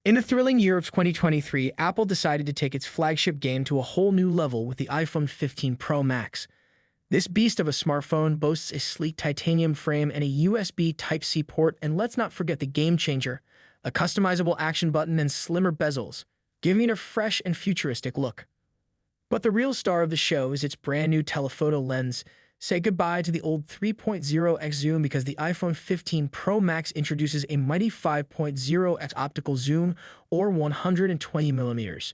In the thrilling year of 2023, Apple decided to take its flagship game to a whole new level with the iPhone 15 Pro Max. This beast of a smartphone boasts a sleek titanium frame and a USB Type-C port, and let's not forget the game changer, a customizable action button and slimmer bezels, giving it a fresh and futuristic look. But the real star of the show is its brand new telephoto lens. Say goodbye to the old 3.0x zoom because the iPhone 15 Pro Max introduces a mighty 5.0x optical zoom, or 120mm.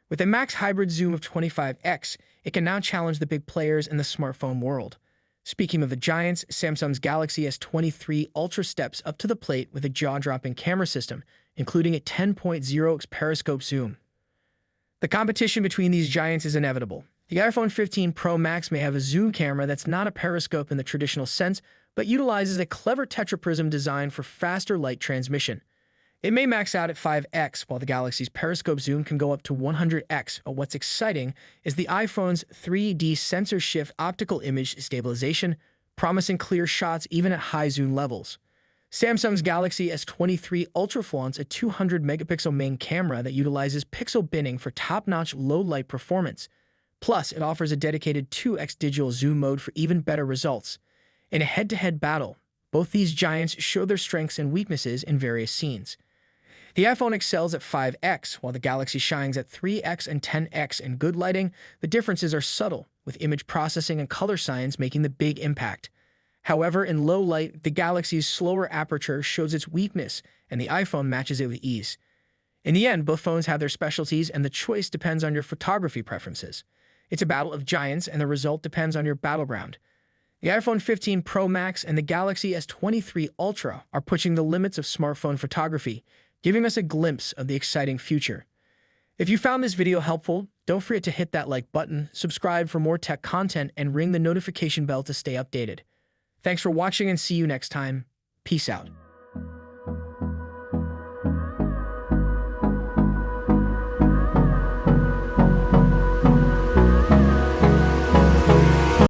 With a max hybrid zoom of 25x, it can now challenge the big players in the smartphone world. Speaking of the giants, Samsung's Galaxy S23 Ultra steps up to the plate with a jaw-dropping camera system, including a 10.0x periscope zoom. The competition between these giants is inevitable. The iPhone 15 Pro Max may have a zoom camera that's not a periscope in the traditional sense, but utilizes a clever tetraprism design for faster light transmission. It may max out at 5x, while the Galaxy's periscope zoom can go up to 100x. But what's exciting is the iPhone's 3D sensor shift optical image stabilization, promising clear shots even at high zoom levels. Samsung's Galaxy S23 Ultra flaunts a 200-megapixel main camera that utilizes pixel binning for top-notch low-light performance. Plus, it offers a dedicated 2x digital zoom mode for even better results. In a head-to-head battle, both these giants show their strengths and weaknesses in various scenes. The iPhone excels at 5x, while the Galaxy shines at 3x and 10x in good lighting. The differences are subtle, with image processing and color science making the big impact. However, in low light, the Galaxy's slower aperture shows its weakness, and the iPhone matches it with ease. In the end, both phones have their specialties, and the choice depends on your photography preferences. It's a battle of giants, and the result depends on your battleground. The iPhone 15 Pro Max and the Galaxy S23 Ultra are pushing the limits of smartphone photography, giving us a glimpse of the exciting future. If you found this video helpful, don't forget to hit that like button, subscribe for more tech content, and ring the notification bell to stay updated. Thanks for watching and see you next time. Peace out.